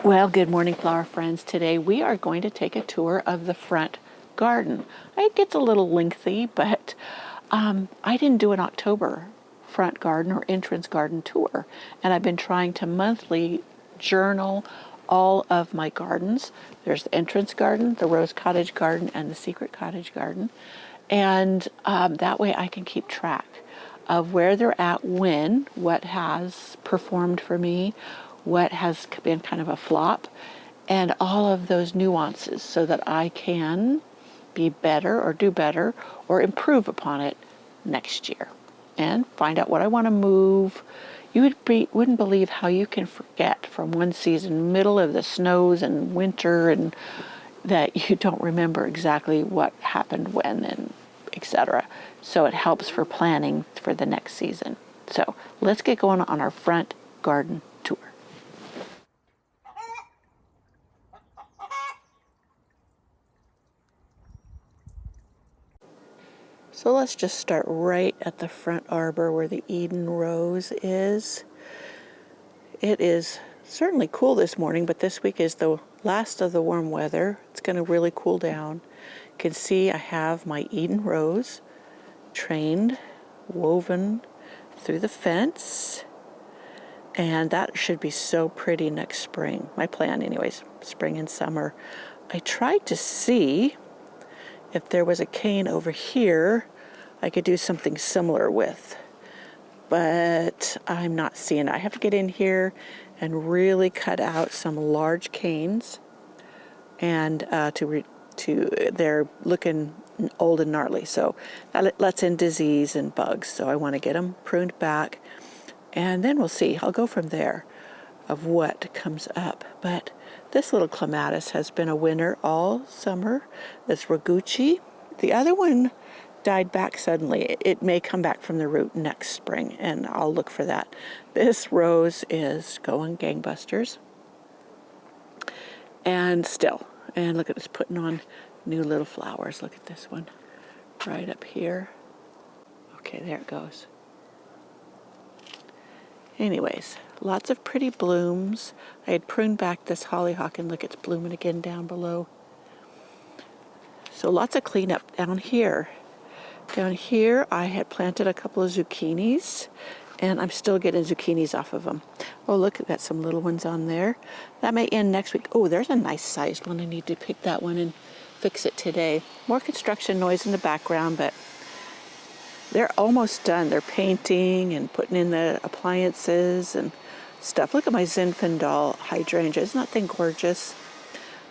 Well, good morning, flower friends. Today we are going to take a tour of the front garden. It gets a little lengthy, but I didn't do an October front garden or entrance garden tour, and I've been trying to monthly journal all of my gardens. There's the entrance garden, the Rose Cottage Garden, and the Secret Cottage Garden, and that way I can keep track of where they're at when, what has performed for me, what has been kind of a flop, and all of those nuances so that I can be better or do better or improve upon it next year and find out what I want to move. You wouldn't believe how you can forget from one season, middle of the snows and winter, and that you don't remember exactly what happened when and etc. So it helps for planning for the next season. So let's get going on our front garden tour. So let's just start right at the front arbor where the Eden rose is. It is certainly cool this morning, but this week is the last of the warm weather. It's going to really cool down. You can see I have my Eden rose trained, woven through the fence, and that should be so pretty next spring. My plan anyways, spring and summer. I tried to see if there was a cane over here I could do something similar with, but I'm not seeing it. I have to get in here and really cut out some large canes, and they're looking old and gnarly, so that lets in disease and bugs, so I want to get them pruned back, and then we'll see. I'll go from there of what comes up. But this little clematis has been a winner all summer. This Raguchi. The other one died back suddenly. It may come back from the root next spring, and I'll look for that. This rose is going gangbusters. And still, and look at this, putting on new little flowers. Look at this one right up here. Okay, there it goes. Anyways, lots of pretty blooms. I had pruned back this hollyhock, and look, it's blooming again down below. So lots of cleanup down here. Down here, I had planted a couple of zucchinis, and I'm still getting zucchinis off of them. Oh, look, I've got some little ones on there. That may end next week. Oh, there's a nice sized one. I need to pick that one and fix it today. More construction noise in the background, but they're almost done. They're painting and putting in the appliances and stuff. Look at my Zinfandel hydrangea. Isn't that thing gorgeous?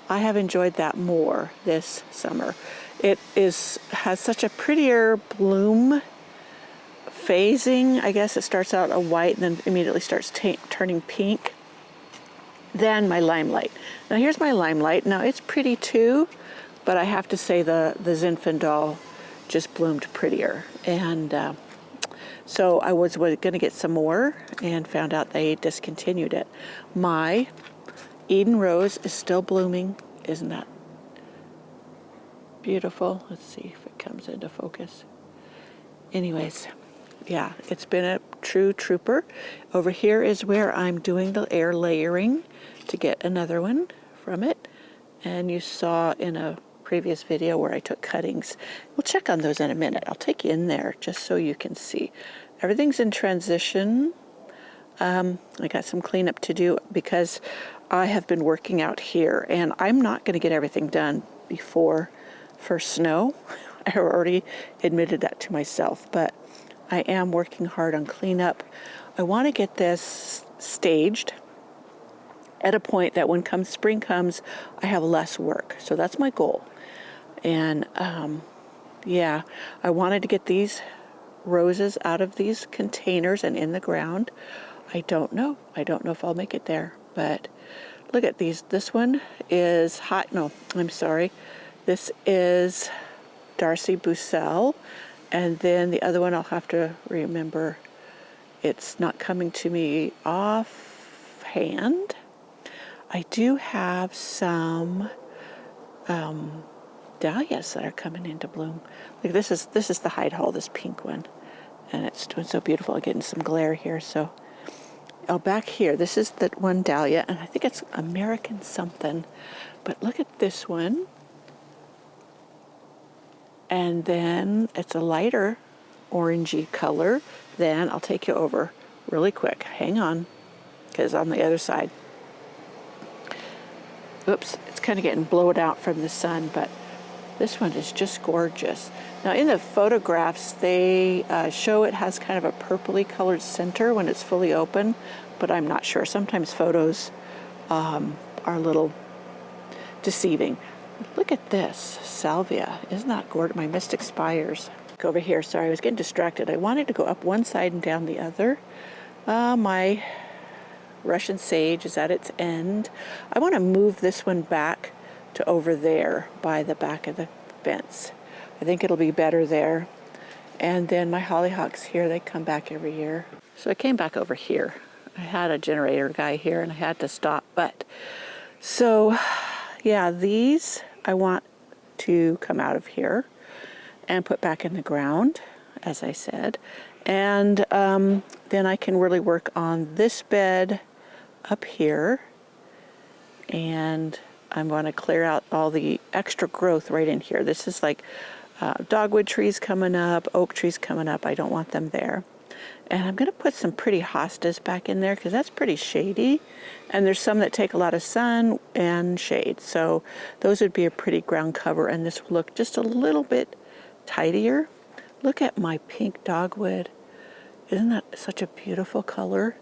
I have enjoyed that more this summer. It has such a prettier bloom phasing. I guess it starts out a white and then immediately starts turning pink than my Limelight. Now here's my Limelight. Now it's pretty too, but I have to say the Zinfandel just bloomed prettier, and so I was going to get some more and found out they discontinued it. My Eden rose is still blooming. Isn't that beautiful? Let's see if it comes into focus. Anyways, yeah, it's been a true trooper. Over here is where I'm doing the air layering to get another one from it, and you saw in a previous video where I took cuttings. We'll check on those in a minute. I'll take you in there just so you can see. Everything's in transition. I got some cleanup to do because I have been working out here, and I'm not going to get everything done before first snow. I already admitted that to myself, but I am working hard on cleanup. I want to get this staged at a point that when spring comes, I have less work. So that's my goal. And yeah, I wanted to get these roses out of these containers and in the ground. I don't know if I'll make it there, but look at these. This one is I'm sorry. This is Darcy Bucelle, and then the other one I'll have to remember. It's not coming to me offhand. I do have some dahlias that are coming into bloom. Like this is the Hyde Hall, this pink one, and it's doing so beautiful. I'm getting some glare here, so oh, back here, this is the one dahlia, and I think it's American something. But look at this one. And then it's a lighter orangey color. Then I'll take you over really quick. Hang on, because on the other side. Oops, it's kind of getting blown out from the sun, but this one is just gorgeous. Now in the photographs, they show it has kind of a purpley colored center when it's fully open, but I'm not sure. Sometimes photos are a little deceiving. Look at this, salvia. Isn't that gorgeous? My mystic spires. Go over here. Sorry, I was getting distracted. I wanted to go up one side and down the other. My Russian sage is at its end. I want to move this one back to over there by the back of the fence. I think it'll be better there. And then my hollyhocks here, they come back every year. So I came back over here. I had a generator guy here and I had to stop. But so yeah, these I want to come out of here and put back in the ground, as I said. And then I can really work on this bed up here. And I'm going to clear out all the extra growth right in here. This is like dogwood trees coming up, oak trees coming up. I don't want them there. And I'm going to put some pretty hostas back in there because that's pretty shady. And there's some that take a lot of sun and shade. So those would be a pretty ground cover. And this will look just a little bit tidier. Look at my pink dogwood. Isn't that such a beautiful color?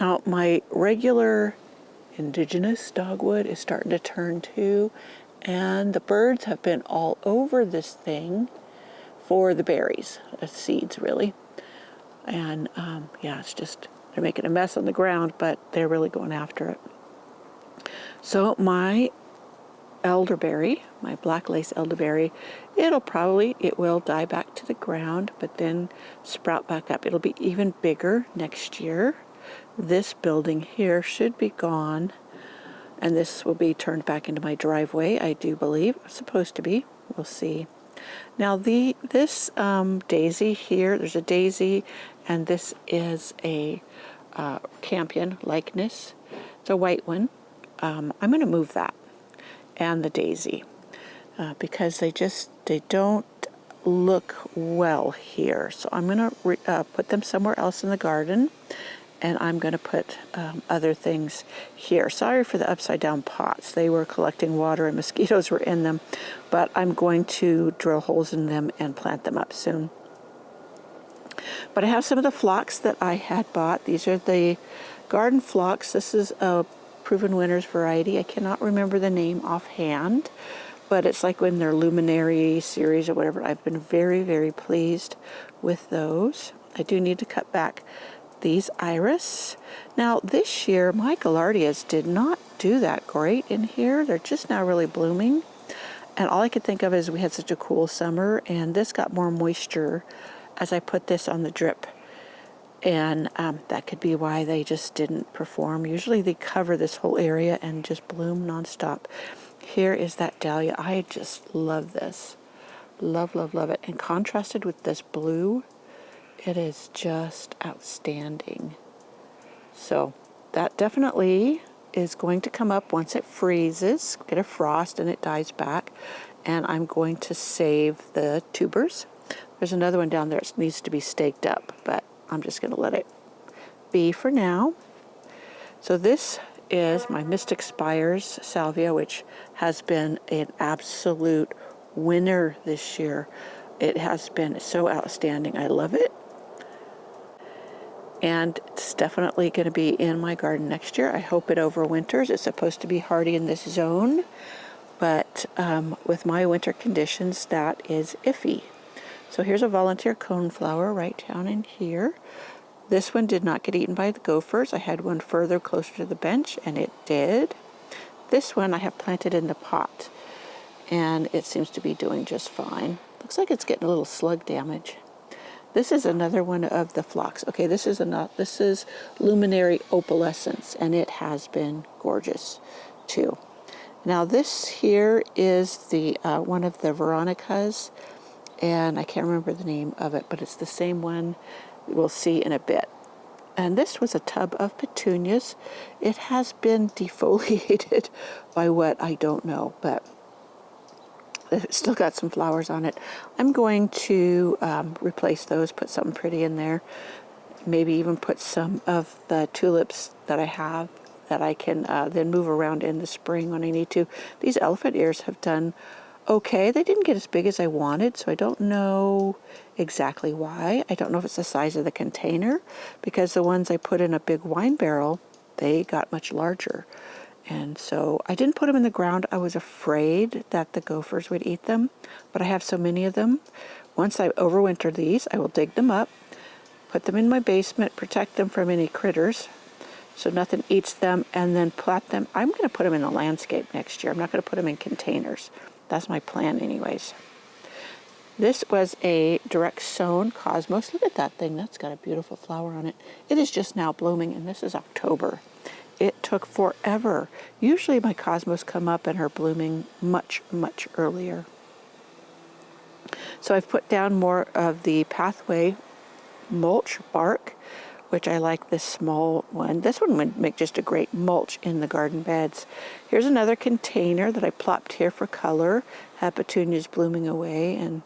Now my regular indigenous dogwood is starting to turn too. And the birds have been all over this thing for the berries, the seeds really. And yeah, it's just, they're making a mess on the ground, but they're really going after it. So my elderberry, my black lace elderberry, it will die back to the ground, but then sprout back up. It'll be even bigger next year. This building here should be gone, and this will be turned back into my driveway, I do believe. It's supposed to be. We'll see. Now this daisy here, there's a daisy, and this is a campion likeness. It's a white one. I'm going to move that and the daisy because they don't look well here. So I'm going to put them somewhere else in the garden, and I'm going to put other things here. Sorry for the upside down pots. They were collecting water and mosquitoes were in them, but I'm going to drill holes in them and plant them up soon. But I have some of the phlox that I had bought. These are the garden phlox. This is a Proven Winners variety. I cannot remember the name offhand, but it's like in their Luminary series or whatever. I've been very, very pleased with those. I do need to cut back these iris. Now this year my gaillardias did not do that great in here. They're just now really blooming. And all I could think of is we had such a cool summer, and this got more moisture as I put this on the drip. And that could be why they just didn't perform. Usually they cover this whole area and just bloom nonstop. Here is that dahlia. I just love this. Love, love, love it. And contrasted with this blue, it is just outstanding. So that definitely is going to come up once it freezes, get a frost, and it dies back. And I'm going to save the tubers. There's another one down there that needs to be staked up, but I'm just going to let it be for now. So this is my Mystic Spires salvia, which has been an absolute winner this year. It has been so outstanding. I love it. And it's definitely going to be in my garden next year. I hope it overwinters. It's supposed to be hardy in this zone, but with my winter conditions, that is iffy. So here's a volunteer coneflower right down in here. This one did not get eaten by the gophers. I had one further closer to the bench, and it did. This one I have planted in the pot, and it seems to be doing just fine. Looks like it's getting a little slug damage. This is another one of the phlox. Okay, this is Luminary Opalescence, and it has been gorgeous too. Now this here is the one of the Veronicas, and I can't remember the name of it, but it's the same one we'll see in a bit. And this was a tub of petunias. It has been defoliated by what I don't know, but it's still got some flowers on it. I'm going to replace those, put something pretty in there. Maybe even put some of the tulips that I have that I can then move around in the spring when I need to. These elephant ears have done okay. They didn't get as big as I wanted, so I don't know exactly why. I don't know if it's the size of the container, because the ones I put in a big wine barrel, they got much larger. And so I didn't put them in the ground. I was afraid that the gophers would eat them, but I have so many of them. Once I overwinter these, I will dig them up, put them in my basement, protect them from any critters so nothing eats them, and then plant them. I'm going to put them in the landscape next year. I'm not going to put them in containers. That's my plan anyways. This was a direct sown cosmos. Look at that thing. That's got a beautiful flower on it. It is just now blooming, and this is October. It took forever. Usually my cosmos come up and are blooming much, much earlier. So I've put down more of the pathway mulch bark, which I like this small one. This one would make just a great mulch in the garden beds. Here's another container that I plopped here for color. Had petunias blooming away, and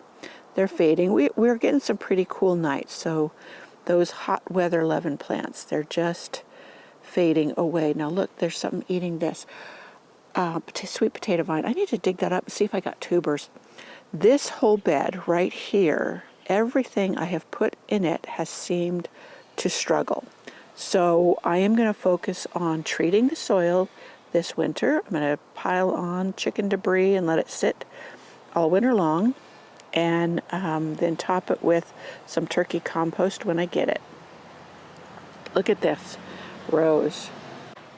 they're fading. We're getting some pretty cool nights, so those hot weather loving plants, they're just fading away. Now look, there's something eating this. Sweet potato vine. I need to dig that up and see if I got tubers. This whole bed right here, everything I have put in it has seemed to struggle. So I am going to focus on treating the soil this winter. I'm going to pile on chicken debris and let it sit all winter long, and then top it with some turkey compost when I get it. Look at this rose.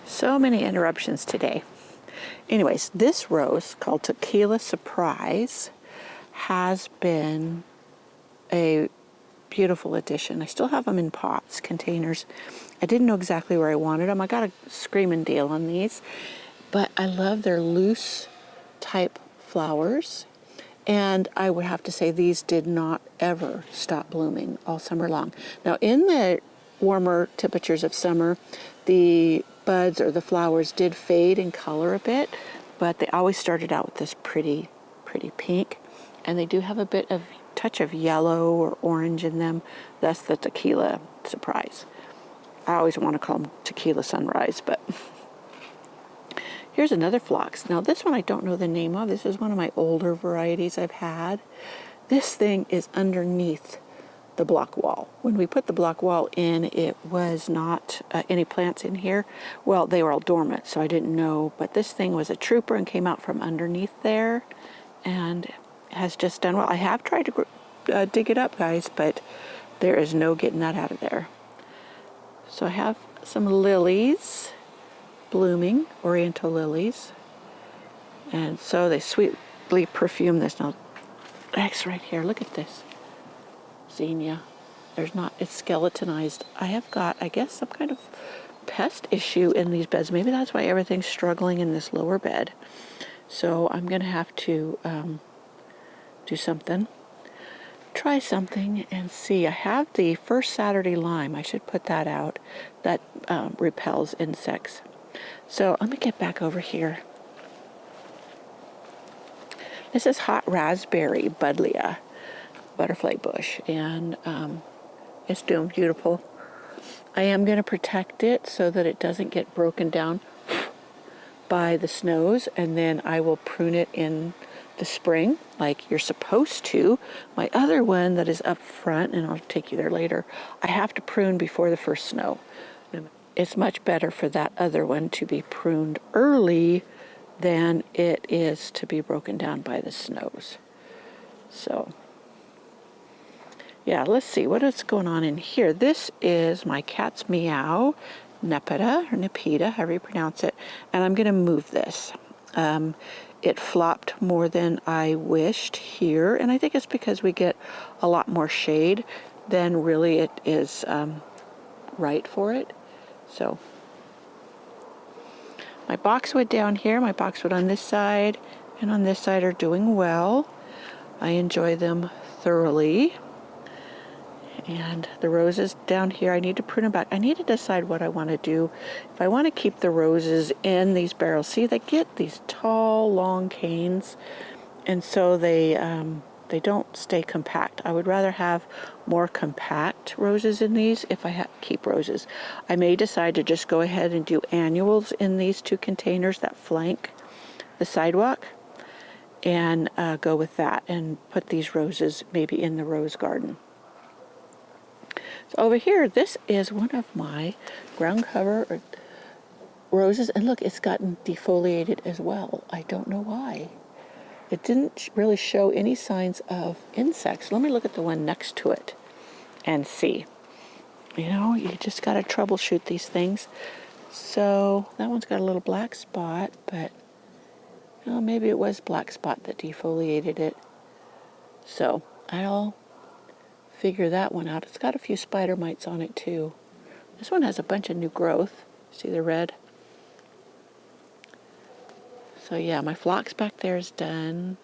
So many interruptions today. Anyways, this rose called Tequila Surprise has been a beautiful addition. I still have them in pots, containers. I didn't know exactly where I wanted them. I got a screaming deal on these, but I love their loose type flowers. And I would have to say these did not ever stop blooming all summer long. Now in the warmer temperatures of summer, the buds or the flowers did fade in color a bit, but they always started out with this pretty pink, and they do have a bit of touch of yellow or orange in them. That's the Tequila Surprise. I always want to call them Tequila Sunrise, but here's another phlox. Now this one I don't know the name of. This is one of my older varieties I've had. This thing is underneath the block wall. When we put the block wall in, it was not any plants in here. Well, they were all dormant, so I didn't know, but this thing was a trooper and came out from underneath there and has just done well. I have tried to dig it up, guys, but there is no getting that out of there. So I have some lilies blooming, oriental lilies, and so they sweetly perfume this. Now, X right here, look at this. Zinnia. There's not, it's skeletonized. I have got, I guess, some kind of pest issue in these beds. Maybe that's why everything's struggling in this lower bed. So I'm going to have to do something. Try something and see. I have the first Saturday lime. I should put that out. That repels insects. So let me get back over here. This is hot raspberry buddleia, butterfly bush, and it's doing beautiful. I am going to protect it so that it doesn't get broken down by the snows, and then I will prune it in the spring like you're supposed to. My other one that is up front, and I'll take you there later, I have to prune before the first snow. It's much better for that other one to be pruned early than it is to be broken down by the snows. So yeah, let's see what is going on in here. This is my cat's meow, Nepeta, or Nepeta, however you pronounce it, and I'm going to move this. It flopped more than I wished here, and I think it's because we get a lot more shade than really it is right for it. So my boxwood down here, my boxwood on this side and on this side are doing well. I enjoy them thoroughly. And the roses down here, I need to prune them back. I need to decide what I want to do. If I want to keep the roses in these barrels, see, they get these tall, long canes, and so they don't stay compact. I would rather have more compact roses in these if I keep roses. I may decide to just go ahead and do annuals in these 2 containers that flank the sidewalk, and go with that and put these roses maybe in the rose garden. So over here, this is one of my ground cover roses, and look, it's gotten defoliated as well. I don't know why. It didn't really show any signs of insects. Let me look at the one next to it and see. You know, you just got to troubleshoot these things. So that one's got a little black spot, but maybe it was black spot that defoliated it. So I'll figure that one out. It's got a few spider mites on it too. This one has a bunch of new growth. See the red? So yeah, my phlox back there is done.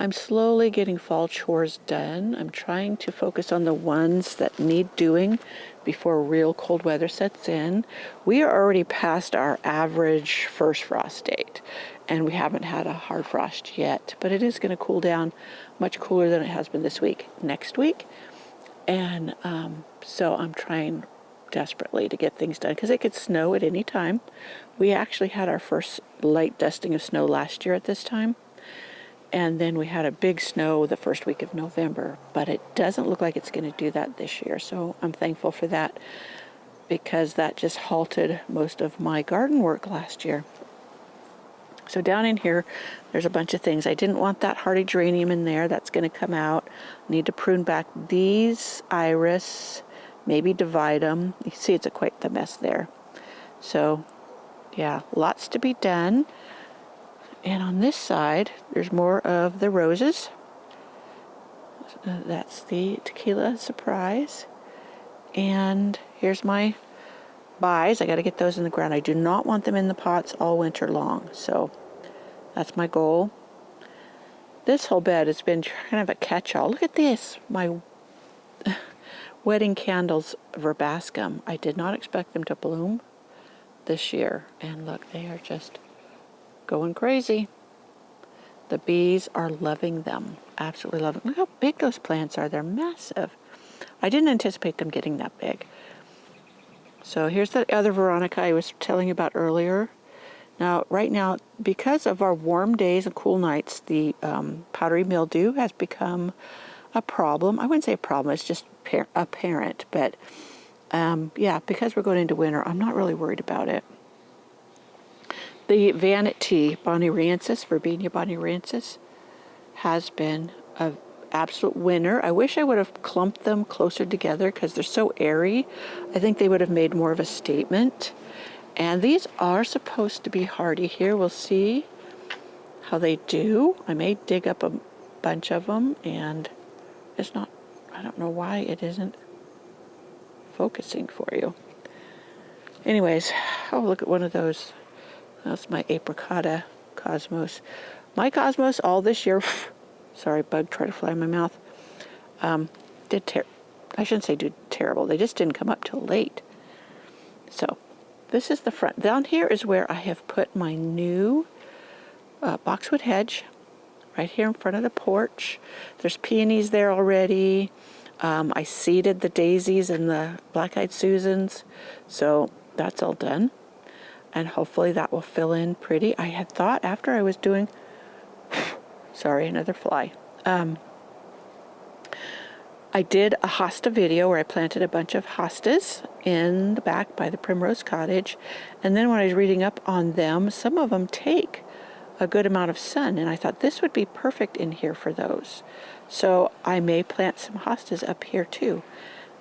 I'm slowly getting fall chores done. I'm trying to focus on the ones that need doing before real cold weather sets in. We are already past our average first frost date, and we haven't had a hard frost yet, but it is going to cool down much cooler than it has been this week, next week. And so I'm trying desperately to get things done because it could snow at any time. We actually had our first light dusting of snow last year at this time. And then we had a big snow the first week of November, but it doesn't look like it's going to do that this year. So I'm thankful for that, because that just halted most of my garden work last year. So down in here, there's a bunch of things. I didn't want that hardy geranium in there. That's going to come out. Need to prune back these iris, maybe divide them. You see it's quite the mess there. So yeah, lots to be done. And on this side, there's more of the roses. That's the Tequila Surprise. And here's my buys. I got to get those in the ground. I do not want them in the pots all winter long. So that's my goal. This whole bed has been kind of a catch-all. Look at this. My wedding candles verbascum. I did not expect them to bloom this year. And look, they are just going crazy. The bees are loving them. Absolutely loving them. Look how big those plants are. They're massive. I didn't anticipate them getting that big. So here's the other Veronica I was telling you about earlier. Now, right now, because of our warm days and cool nights, the powdery mildew has become a problem. I wouldn't say a problem, it's just apparent. But yeah, because we're going into winter, I'm not really worried about it. The Vanity bonariensis, Verbena bonariensis, has been an absolute winner. I wish I would have clumped them closer together because they're so airy. I think they would have made more of a statement. And these are supposed to be hardy here. We'll see how they do. I may dig up a bunch of them, and it's not, I don't know why it isn't focusing for you. Anyways, oh, look at one of those. That's my apricota cosmos. My cosmos all this year, sorry, bug tried to fly in my mouth, I shouldn't say did terrible. They just didn't come up till late. So this is the front. Down here is where I have put my new boxwood hedge, right here in front of the porch. There's peonies there already. I seeded the daisies and the black-eyed Susans, so that's all done. And hopefully that will fill in pretty. I had thought after I was doing, sorry, another fly. I did a hosta video where I planted a bunch of hostas in the back by the Primrose Cottage. And then when I was reading up on them, some of them take a good amount of sun. And I thought this would be perfect in here for those. So I may plant some hostas up here too.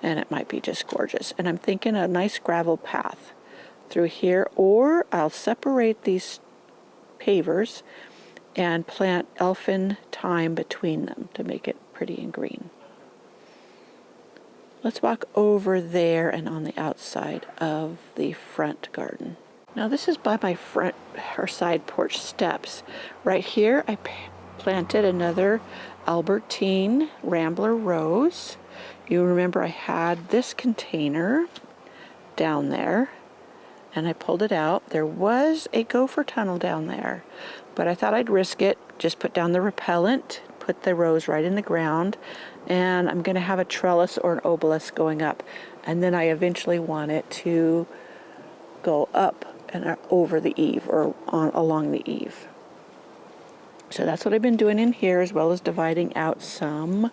And it might be just gorgeous. And I'm thinking a nice gravel path through here, or I'll separate these pavers and plant elfin thyme between them to make it pretty and green. Let's walk over there and on the outside of the front garden. Now this is by my front or side porch steps. Right here I planted another Albertine Rambler Rose. You remember I had this container down there, and I pulled it out. There was a gopher tunnel down there, but I thought I'd risk it. Just put down the repellent, put the rose right in the ground, and I'm going to have a trellis or an obelisk going up, and then I eventually want it to go up and over the eave, or along the eave. So that's what I've been doing in here, as well as dividing out some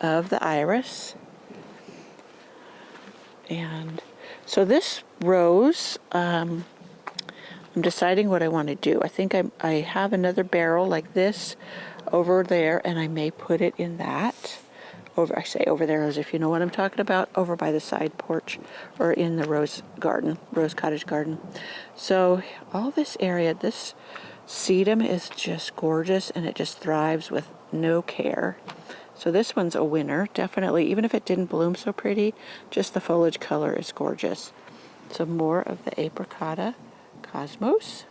of the iris. And so this rose, I'm deciding what I want to do. I think I have another barrel like this over there, and I may put it in that. I say over there as if you know what I'm talking about, over by the side porch, or in the rose cottage garden. So all this area, this sedum is just gorgeous, and it just thrives with no care. So this one's a winner, definitely. Even if it didn't bloom so pretty, just the foliage color is gorgeous. So more of the Apricota Cosmos.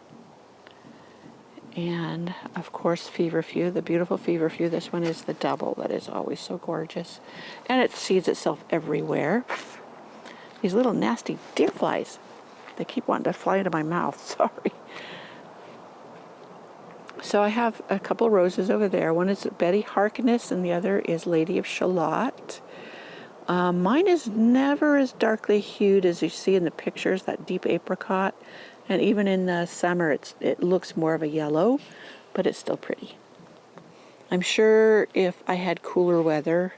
And of course feverfew, the beautiful feverfew. This one is the double that is always so gorgeous. And it seeds itself everywhere. These little nasty deer flies. They keep wanting to fly into my mouth, sorry. So I have a couple roses over there. One is Betty Harkness and the other is Lady of Shalott. Mine is never as darkly hued as you see in the pictures, that deep apricot. And even in the summer, it looks more of a yellow, but it's still pretty. I'm sure if I had cooler weather,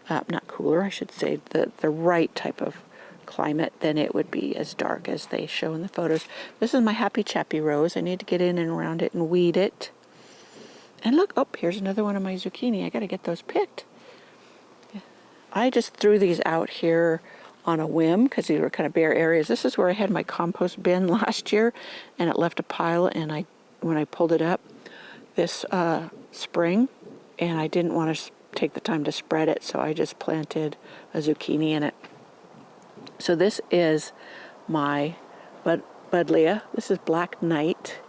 not cooler, I should say, the right type of climate, then it would be as dark as they show in the photos. This is my Happy Chappy rose. I need to get in and around it and weed it. And look, oh, here's another one of my zucchini. I got to get those picked. I just threw these out here on a whim because these were kind of bare areas. This is where I had my compost bin last year, and it left a pile, and when I pulled it up this spring, and I didn't want to take the time to spread it, so I just planted a zucchini in it. So this is my Buddleia. This is Black Knight,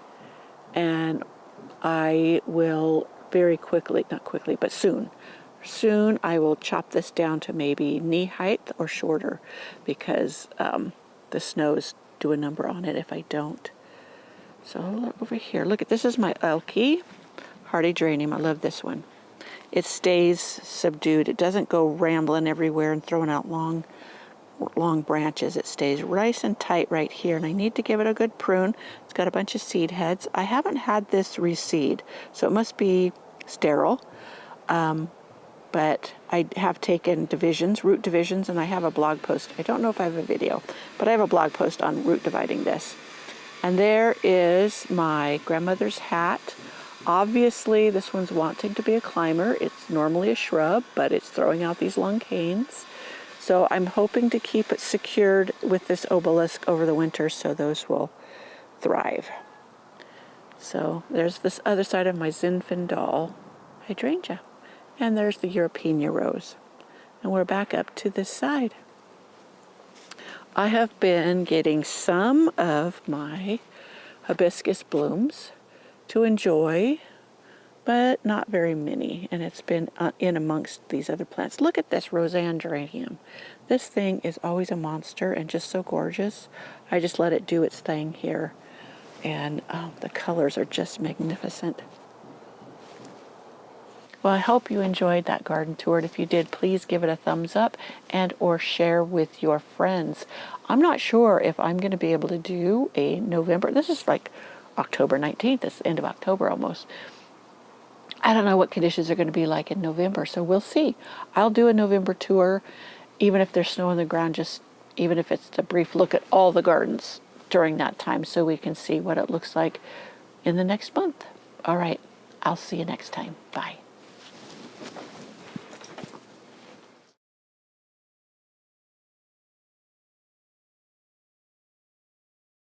and I will very quickly, not quickly, but soon I will chop this down to maybe knee height or shorter, because the snows do a number on it if I don't. So look over here. Look, this is my Elke hardy geranium. I love this one. It stays subdued. It doesn't go rambling everywhere and throwing out long branches. It stays nice and tight right here, and I need to give it a good prune. It's got a bunch of seed heads. I haven't had this reseed, so it must be sterile. But I have taken root divisions, and I have a blog post. I don't know if I have a video, but I have a blog post on root dividing this. And there is my grandmother's hat. Obviously, this one's wanting to be a climber. It's normally a shrub, but it's throwing out these long canes. So I'm hoping to keep it secured with this obelisk over the winter so those will thrive. So there's this other side of my Zinfandel hydrangea. And there's the European rose. And we're back up to this side. I have been getting some of my hibiscus blooms to enjoy, but not very many. And it's been in amongst these other plants. Look at this Roseanne geranium. This thing is always a monster and just so gorgeous. I just let it do its thing here. And the colors are just magnificent. Well, I hope you enjoyed that garden tour. And if you did, please give it a thumbs up and or share with your friends. I'm not sure if I'm going to be able to do a November. This is like October 19th. It's the end of October almost. I don't know what conditions are going to be like in November, so we'll see. I'll do a November tour, even if there's snow on the ground, just even if it's a brief look at all the gardens during that time so we can see what it looks like in the next month. All right, I'll see you next time. Bye.